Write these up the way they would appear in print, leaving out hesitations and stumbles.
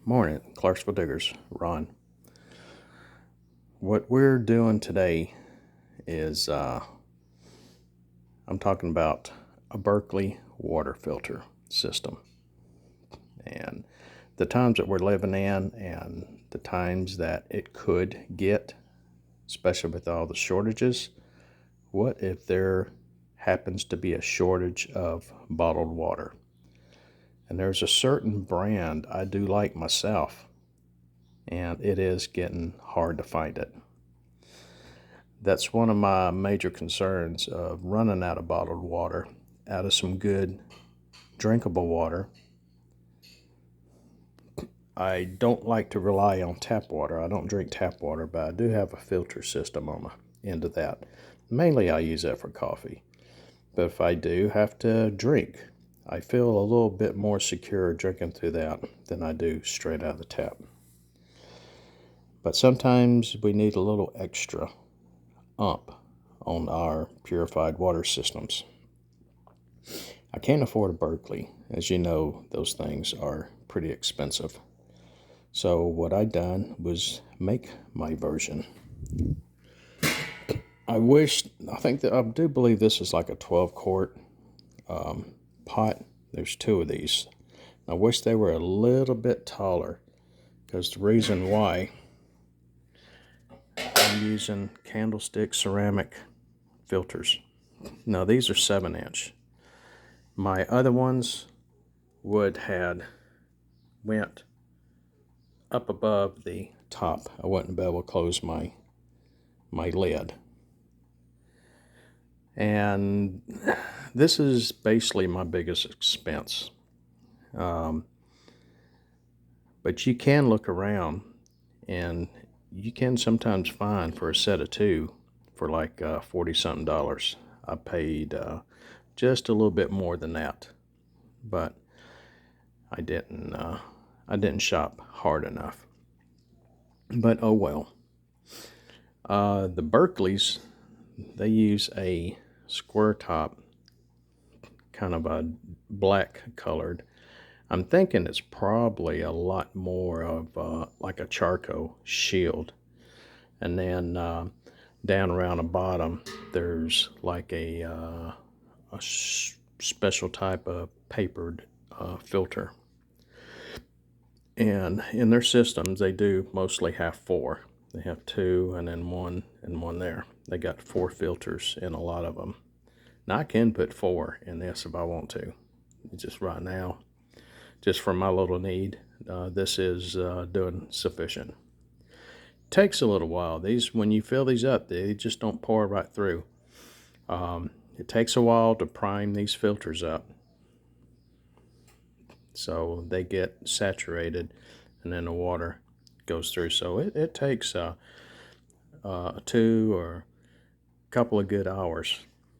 Morning, Clarksville Diggers, Ron. What we're doing today is I'm talking about a Berkley water filter system. And the times that we're living in and the times that it could get, especially with all the shortages, what if there happens to be a shortage of bottled water? And there's a certain brand I do like myself, and it is getting hard to find it. That's one of my major concerns of running out of bottled water, out of some good drinkable water. I don't like to rely on tap water. I don't drink tap water, but I do have a filter system on the end of that. Mainly I use that for coffee. But if I do have to drink, I feel a little bit more secure drinking through that than I do straight out of the tap. But sometimes we need a little extra on our purified water systems. I can't afford a Berkley. As you know, those things are pretty expensive. So what I done was make my version. I do believe this is like a 12 quart pot. There's two of these. I wish they were a little bit taller, because the reason why I'm using candlestick ceramic filters. Now these are 7-inch. My other ones went up above the top. I wouldn't be able to close my lid. And this is basically my biggest expense. But you can look around, and you can sometimes find for a set of two for like $40-something. I paid just a little bit more than that, but I didn't shop hard enough. But oh well. The Berkleys, they use a square top, kind of a black colored. I'm thinking it's probably a lot more of like a charcoal shield. And then down around the bottom, there's like a special type of papered filter. And in their systems, they do mostly have four. They have two and then one and one there. They got 4 filters in a lot of them. Now I can put 4 in this if I want to. Just right now, just for my little need, this is doing sufficient. Takes a little while. When you fill these up, they just don't pour right through. It takes a while to prime these filters up, so they get saturated, and then the water goes through. So it takes 2 or a couple of good hours,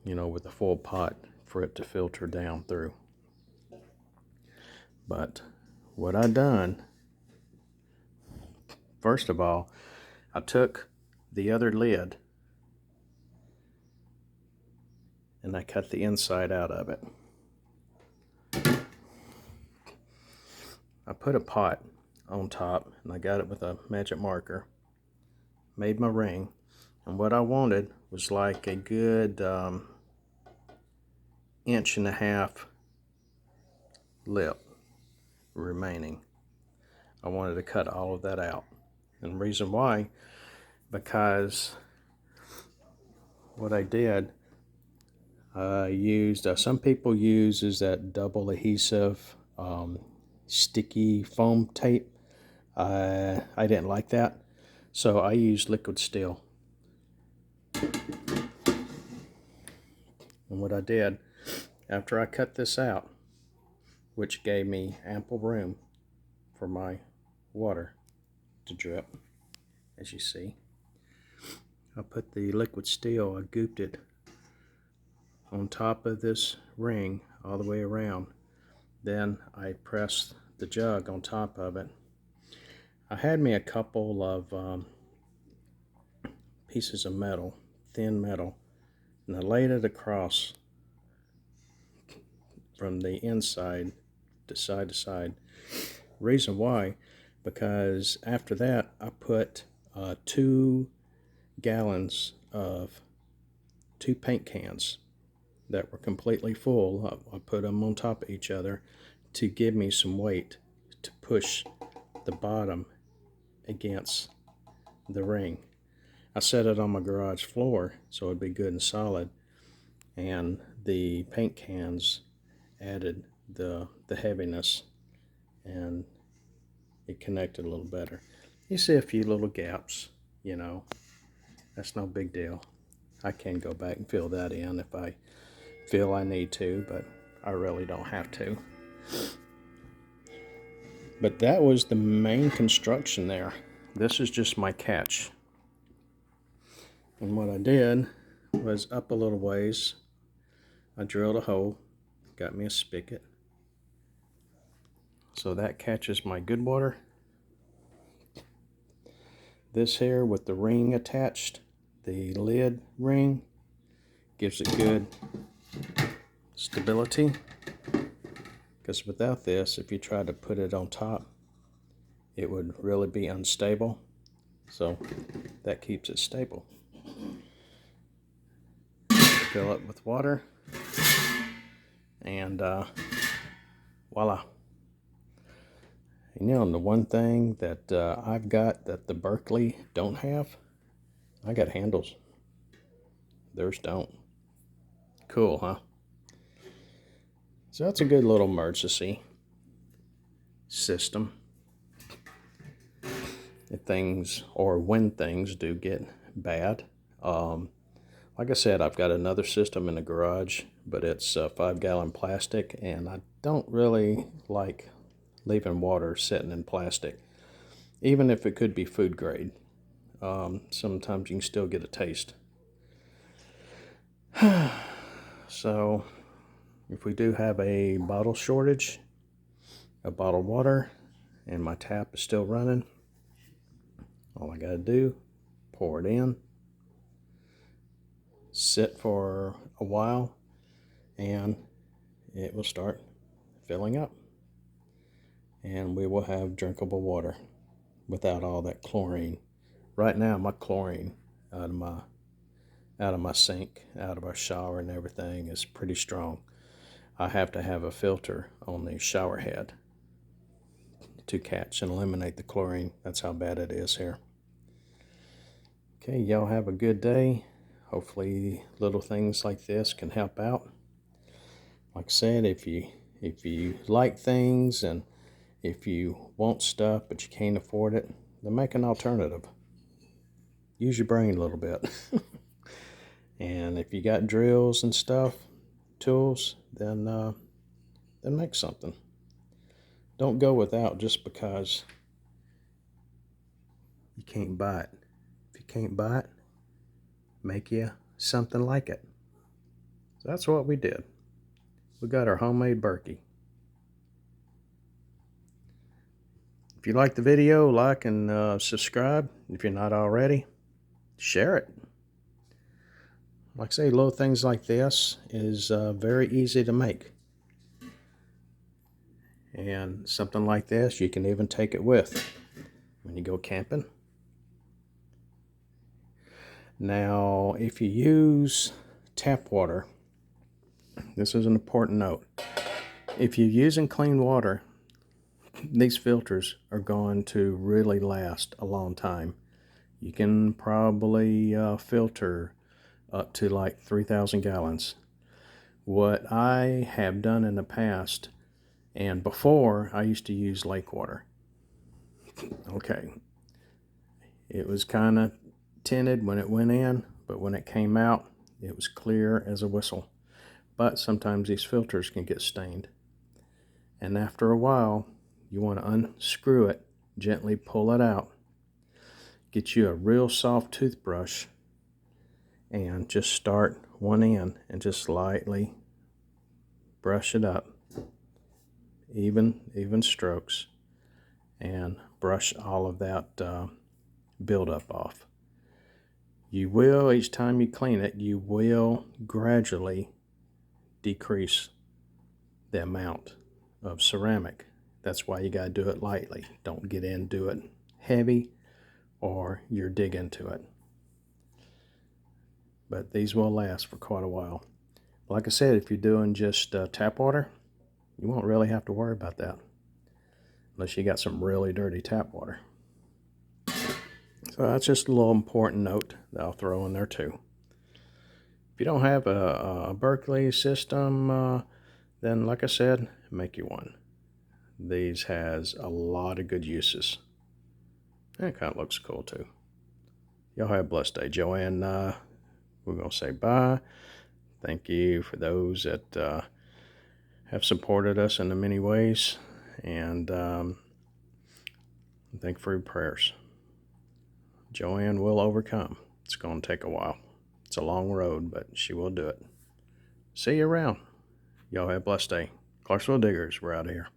with a full pot for it to filter down through. But what I done, first of all, I took the other lid and I cut the inside out of it. I put a pot on top and I got it with a magic marker, made my ring, and what I wanted was like a good 1.5 inch lip remaining. I wanted to cut all of that out. And the reason why, because what I did, I used, some people use is that double adhesive sticky foam tape. I didn't like that, so I used liquid steel. And what I did, after I cut this out, which gave me ample room for my water to drip, as you see, I put the liquid steel, I gooped it on top of this ring all the way around. Then I pressed the jug on top of it. I had me a couple of pieces of metal, thin metal, and I laid it across from the inside to side. Reason why, because after that I put 2 gallons of 2 paint cans that were completely full. I put them on top of each other to give me some weight to push the bottom against the ring. I set it on my garage floor so it'd be good and solid, and the paint cans added the heaviness, and it connected a little better. You see a few little gaps, you know, that's no big deal. I can go back and fill that in if I feel I need to, but I really don't have to. But that was the main construction there. This is just my catch. And what I did was up a little ways, I drilled a hole, got me a spigot. So that catches my good water. This here with the ring attached, the lid ring, gives it good stability. Because without this, if you try to put it on top, it would really be unstable. So that keeps it stable. Fill it with water, and voila. You know, the one thing that I've got that the Berkley don't have, I got handles. Theirs don't. Cool, huh? So that's a good little emergency system. If things, or when things do get bad. Like I said, I've got another system in the garage, but it's 5-gallon plastic, and I don't really like leaving water sitting in plastic, even if it could be food grade. Sometimes you can still get a taste. So if we do have a bottle shortage, a bottled water, and my tap is still running, all I gotta do, pour it in, sit for a while, and it will start filling up, and we will have drinkable water without all that chlorine. Right now my chlorine out of my sink, out of our shower and everything is pretty strong. I have to have a filter on the shower head to catch and eliminate the chlorine. That's how bad it is here. Okay, y'all have a good day. Hopefully little things like this can help out. Like I said, if you like things and if you want stuff but you can't afford it, then make an alternative. Use your brain a little bit. And if you got drills and stuff, tools, then make something. Don't go without just because you can't buy it. If you can't buy it, make you something like it. So that's what we did. We got our homemade Berkey. If you like the video, like and subscribe. If you're not already, share it. Like I say, little things like this is very easy to make. And something like this, you can even take it with when you go camping. Now, if you use tap water, this is an important note. If you're using clean water, these filters are going to really last a long time. You can probably filter up to like 3,000 gallons. What I have done in the past, and before, I used to use lake water. Okay, it was kind of tinted when it went in, but when it came out, it was clear as a whistle. But sometimes these filters can get stained. And after a while, you want to unscrew it, gently pull it out, get you a real soft toothbrush, and just start one end and just lightly brush it up. Even strokes, and brush all of that buildup off. You will, each time you clean it, you will gradually decrease the amount of ceramic. That's why you got to do it lightly. Don't get in, do it heavy, or you're digging into it. But these will last for quite a while. Like I said, if you're doing just tap water, you won't really have to worry about that unless you got some really dirty tap water. So that's just a little important note that I'll throw in there too. If you don't have a Berkley system, then like I said, make you one. These has a lot of good uses. And it kind of looks cool too. Y'all have a blessed day. Joanne, we're going to say bye. Thank you for those that have supported us in the many ways. And thank you for your prayers. Joanne will overcome. It's going to take a while. It's a long road, but she will do it. See you around. Y'all have a blessed day. Clarksville Diggers, we're out of here.